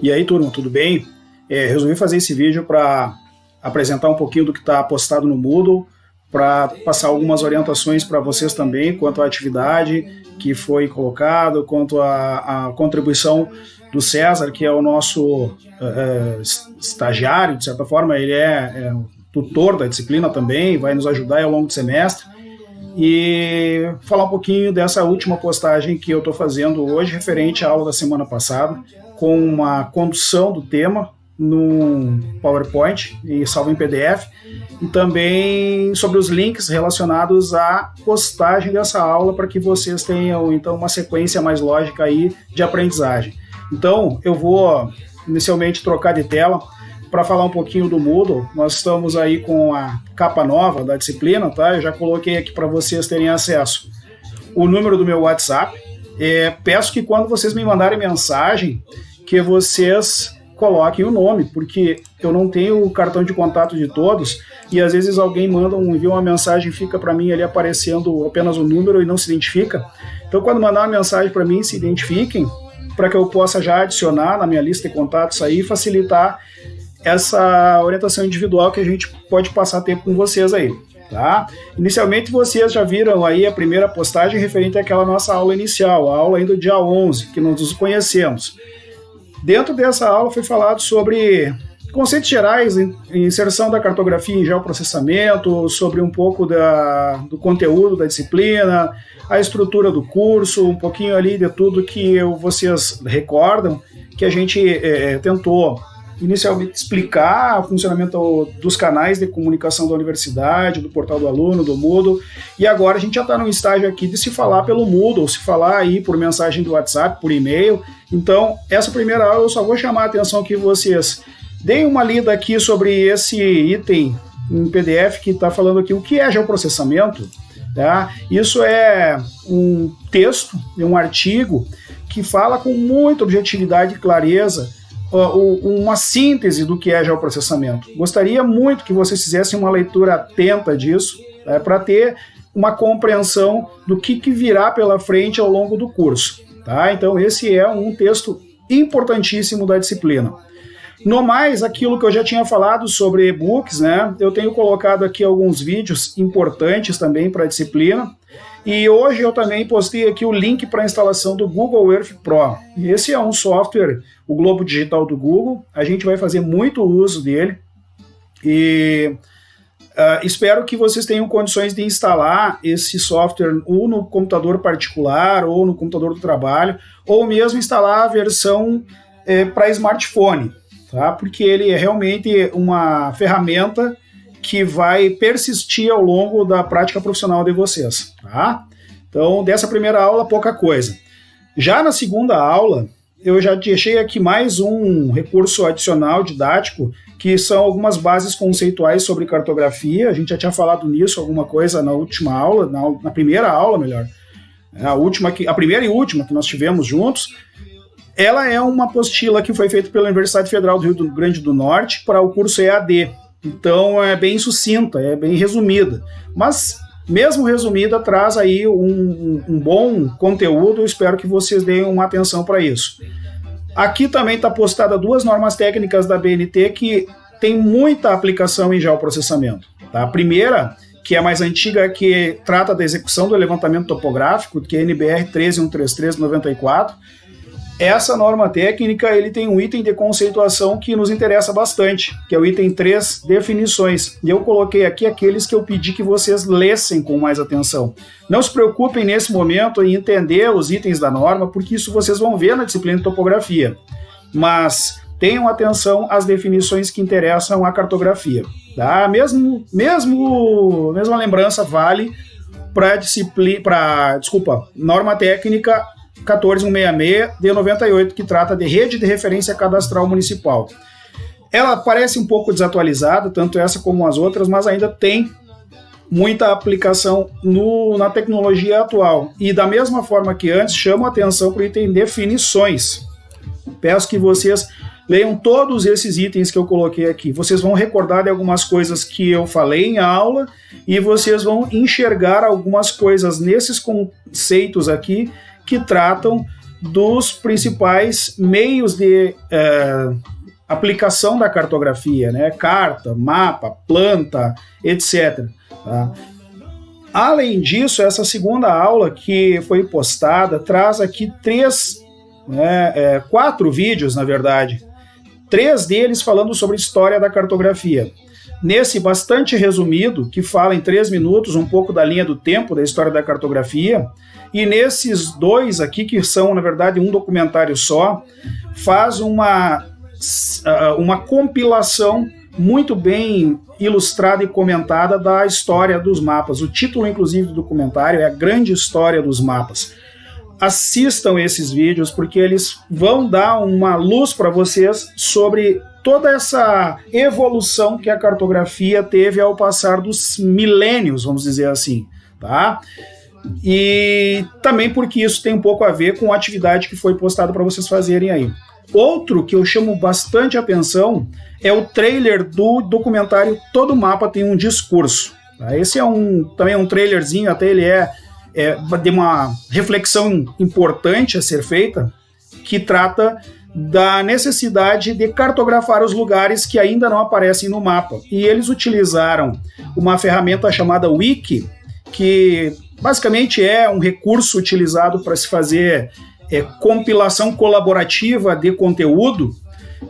E aí, turma, tudo bem? Resolvi fazer esse vídeo para apresentar um pouquinho do que está postado no Moodle, para passar algumas orientações para vocês também quanto à atividade que foi colocado, quanto à contribuição do César, que é o nosso estagiário, de certa forma, ele é tutor da disciplina também, vai nos ajudar ao longo do semestre, e falar um pouquinho dessa última postagem que eu estou fazendo hoje, referente à aula da semana passada, com uma condução do tema no PowerPoint e salvo em PDF, e também sobre os links relacionados à postagem dessa aula, para que vocês tenham então uma sequência mais lógica aí de aprendizagem. Então eu vou inicialmente trocar de tela para falar um pouquinho do Moodle. Nós estamos aí com a capa nova da disciplina, tá? Eu já coloquei aqui para vocês terem acesso o número do meu WhatsApp. Peço que quando vocês me mandarem mensagem, que vocês coloquem o nome, porque eu não tenho o cartão de contato de todos, e às vezes alguém envia uma mensagem e fica para mim ali aparecendo apenas o número e não se identifica. Então, quando mandar uma mensagem para mim, se identifiquem, para que eu possa já adicionar na minha lista de contatos aí e facilitar essa orientação individual que a gente pode passar tempo com vocês aí, tá? Inicialmente vocês já viram aí a primeira postagem referente àquela nossa aula inicial, a aula ainda do dia 11, que nós nos conhecemos. Dentro dessa aula foi falado sobre conceitos gerais, inserção da cartografia em geoprocessamento, sobre um pouco do conteúdo da disciplina, a estrutura do curso, um pouquinho ali de tudo que vocês recordam, que a gente tentou inicialmente explicar o funcionamento dos canais de comunicação da universidade, do portal do aluno, do Moodle, e agora a gente já está num estágio aqui de se falar pelo Moodle, se falar aí por mensagem do WhatsApp, por e-mail. Então, essa primeira aula eu só vou chamar a atenção que vocês deem uma lida aqui sobre esse item em PDF que está falando aqui o que é geoprocessamento, tá? Isso é um texto, um artigo que fala com muita objetividade e clareza uma síntese do que é geoprocessamento. Gostaria muito que vocês fizessem uma leitura atenta disso, para ter uma compreensão do que virá pela frente ao longo do curso. Tá? Então esse é um texto importantíssimo da disciplina. No mais, aquilo que eu já tinha falado sobre e-books, né? Eu tenho colocado aqui alguns vídeos importantes também para a disciplina, e hoje eu também postei aqui o link para a instalação do Google Earth Pro. Esse é um software, o Globo Digital do Google, a gente vai fazer muito uso dele, e espero que vocês tenham condições de instalar esse software ou no computador particular, ou no computador do trabalho, ou mesmo instalar a versão para smartphone, tá? Porque ele é realmente uma ferramenta que vai persistir ao longo da prática profissional de vocês, tá? Então, dessa primeira aula, pouca coisa. Já na segunda aula, eu já deixei aqui mais um recurso adicional didático, que são algumas bases conceituais sobre cartografia. A gente já tinha falado nisso alguma coisa na última aula, na primeira aula, melhor. A primeira e última que nós tivemos juntos. Ela é uma apostila que foi feita pela Universidade Federal do Rio Grande do Norte para o curso EAD. Então é bem sucinta, é bem resumida. Mas, mesmo resumida, traz aí um bom conteúdo. Eu espero que vocês deem uma atenção para isso. Aqui também está postada 2 normas técnicas da BNT que tem muita aplicação em geoprocessamento. Tá? A primeira, que é mais antiga, que trata da execução do levantamento topográfico, que é a NBR 13133/94. Essa norma técnica ele tem um item de conceituação que nos interessa bastante, que é o item 3, definições. E eu coloquei aqui aqueles que eu pedi que vocês lessem com mais atenção. Não se preocupem nesse momento em entender os itens da norma, porque isso vocês vão ver na disciplina de topografia. Mas tenham atenção às definições que interessam à cartografia. Tá? Mesma lembrança vale para norma técnica 14166 de 98, que trata de rede de referência cadastral municipal. Ela parece um pouco desatualizada, tanto essa como as outras, mas ainda tem muita aplicação na tecnologia atual. E da mesma forma que antes, chamo a atenção para o item definições. Peço que vocês leiam todos esses itens que eu coloquei aqui. Vocês vão recordar de algumas coisas que eu falei em aula e vocês vão enxergar algumas coisas nesses conceitos aqui que tratam dos principais meios de aplicação da cartografia, né? Carta, mapa, planta, etc. Tá? Além disso, essa segunda aula que foi postada traz aqui 4 vídeos, na verdade. 3 deles falando sobre história da cartografia. Nesse bastante resumido, que fala em 3 minutos um pouco da linha do tempo da história da cartografia, e nesses 2 aqui, que são, na verdade, um documentário só, faz uma compilação muito bem ilustrada e comentada da história dos mapas. O título, inclusive, do documentário é A Grande História dos Mapas. Assistam esses vídeos, porque eles vão dar uma luz para vocês sobre toda essa evolução que a cartografia teve ao passar dos milênios, vamos dizer assim, tá? E também porque isso tem um pouco a ver com a atividade que foi postada para vocês fazerem aí. Outro que eu chamo bastante atenção é o trailer do documentário Todo Mapa Tem um Discurso. Tá? Esse é também um trailerzinho, até ele de uma reflexão importante a ser feita, que trata da necessidade de cartografar os lugares que ainda não aparecem no mapa. E eles utilizaram uma ferramenta chamada Wiki, que basicamente é um recurso utilizado para se fazer compilação colaborativa de conteúdo.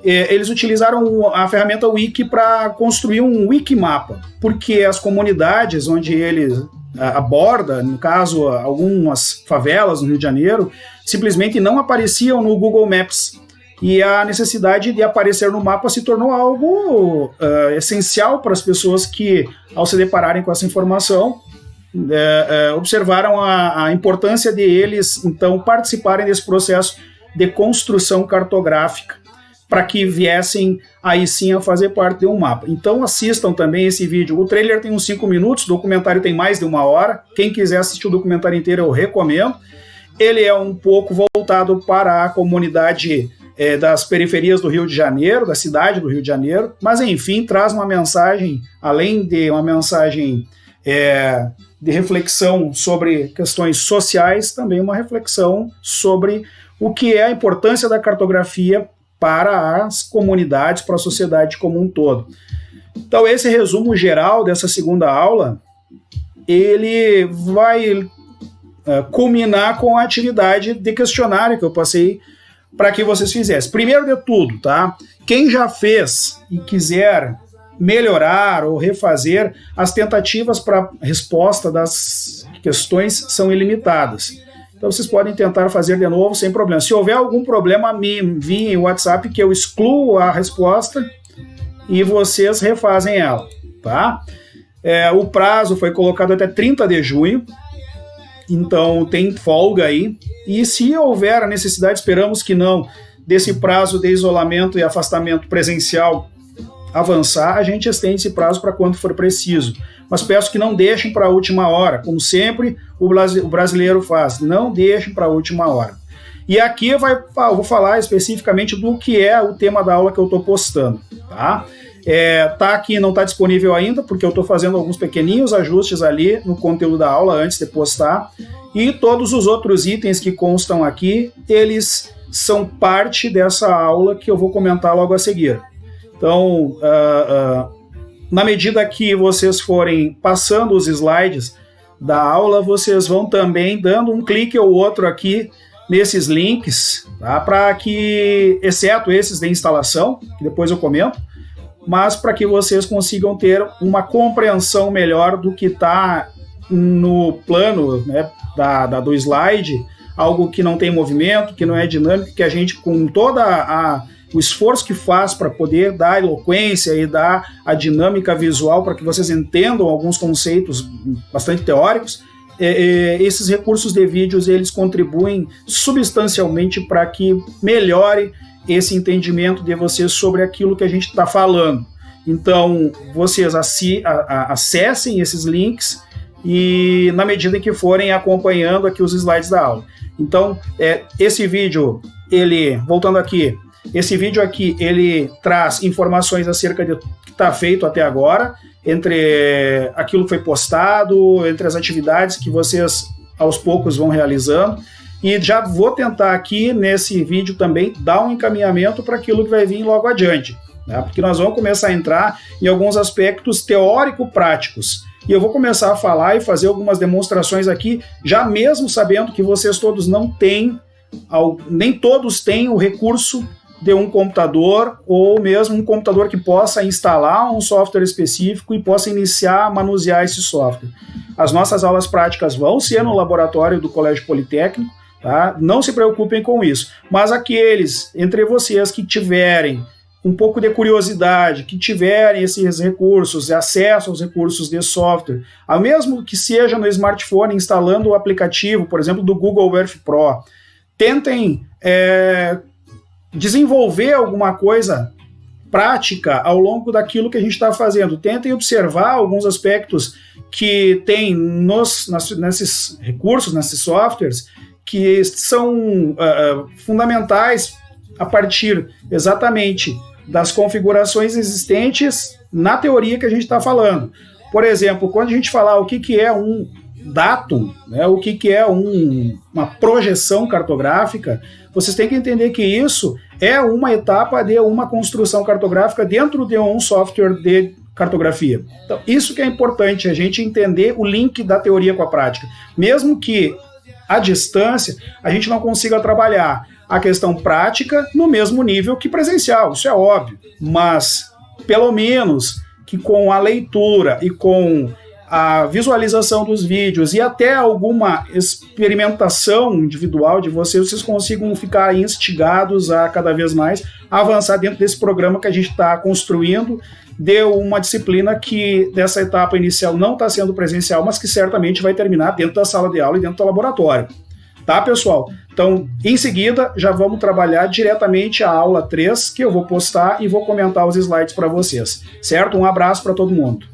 Eles utilizaram a ferramenta Wiki para construir um Wikimapa, porque as comunidades onde eles aborda, no caso, algumas favelas no Rio de Janeiro, simplesmente não apareciam no Google Maps. E a necessidade de aparecer no mapa se tornou algo essencial para as pessoas que, ao se depararem com essa informação, observaram a importância de eles, então, participarem desse processo de construção cartográfica, para que viessem aí sim a fazer parte de um mapa. Então assistam também esse vídeo. O trailer tem uns 5 minutos, o documentário tem mais de 1 hora. Quem quiser assistir o documentário inteiro, eu recomendo. Ele é um pouco voltado para a comunidade das periferias do Rio de Janeiro, da cidade do Rio de Janeiro, mas enfim, traz uma mensagem, além de uma mensagem de reflexão sobre questões sociais, também uma reflexão sobre o que é a importância da cartografia para as comunidades, para a sociedade como um todo. Então, esse resumo geral dessa segunda aula, ele vai culminar com a atividade de questionário que eu passei para que vocês fizessem. Primeiro de tudo, tá? Quem já fez e quiser melhorar ou refazer, as tentativas para resposta das questões são ilimitadas. Então vocês podem tentar fazer de novo sem problema. Se houver algum problema, me enviem o WhatsApp que eu excluo a resposta e vocês refazem ela, tá? O prazo foi colocado até 30 de junho, então tem folga aí. E se houver a necessidade, esperamos que não, desse prazo de isolamento e afastamento presencial avançar, a gente estende esse prazo para quando for preciso. Mas peço que não deixem para a última hora, como sempre o brasileiro faz, não deixem para a última hora. E aqui eu vou falar especificamente do que é o tema da aula que eu estou postando, tá? Tá aqui, não está disponível ainda, porque eu estou fazendo alguns pequeninhos ajustes ali no conteúdo da aula antes de postar, e todos os outros itens que constam aqui, eles são parte dessa aula que eu vou comentar logo a seguir. Então, na medida que vocês forem passando os slides da aula, vocês vão também dando um clique ou outro aqui nesses links, tá? Para que, exceto esses de instalação, que depois eu comento, mas para que vocês consigam ter uma compreensão melhor do que está no plano, né, do slide, algo que não tem movimento, que não é dinâmico, que a gente, com toda o esforço que faz para poder dar eloquência e dar a dinâmica visual para que vocês entendam alguns conceitos bastante teóricos, esses recursos de vídeos eles contribuem substancialmente para que melhore esse entendimento de vocês sobre aquilo que a gente está falando. Então, vocês acessem esses links e na medida que forem acompanhando aqui os slides da aula. Então, esse vídeo, voltando aqui, esse vídeo aqui, ele traz informações acerca do que está feito até agora, entre aquilo que foi postado, entre as atividades que vocês aos poucos vão realizando. e já vou tentar aqui nesse vídeo também dar um encaminhamento para aquilo que vai vir logo adiante, né? Porque nós vamos começar a entrar em alguns aspectos teórico-práticos. E eu vou começar a falar e fazer algumas demonstrações aqui, já mesmo sabendo que vocês todos não têm, nem todos têm o recurso de um computador, ou mesmo um computador que possa instalar um software específico e possa iniciar a manusear esse software. As nossas aulas práticas vão ser no laboratório do Colégio Politécnico, tá? Não se preocupem com isso. Mas aqueles entre vocês que tiverem um pouco de curiosidade, que tiverem esses recursos, acesso aos recursos de software, ao mesmo que seja no smartphone, instalando o aplicativo, por exemplo, do Google Earth Pro, tentem desenvolver alguma coisa prática ao longo daquilo que a gente está fazendo. Tentem observar alguns aspectos que tem nesses recursos, nesses softwares, que são fundamentais a partir exatamente das configurações existentes na teoria que a gente está falando. Por exemplo, quando a gente falar o que é um datum, né, o que é uma projeção cartográfica, vocês têm que entender que isso é uma etapa de uma construção cartográfica dentro de um software de cartografia. Então, isso que é importante, a gente entender o link da teoria com a prática. Mesmo que à distância, a gente não consiga trabalhar a questão prática no mesmo nível que presencial, isso é óbvio, mas pelo menos que com a leitura e com a visualização dos vídeos e até alguma experimentação individual de vocês consigam ficar instigados a cada vez mais avançar dentro desse programa que a gente está construindo, de uma disciplina que dessa etapa inicial não está sendo presencial, mas que certamente vai terminar dentro da sala de aula e dentro do laboratório. Tá, pessoal? Então, em seguida, já vamos trabalhar diretamente a aula 3, que eu vou postar e vou comentar os slides para vocês, certo? Um abraço para todo mundo.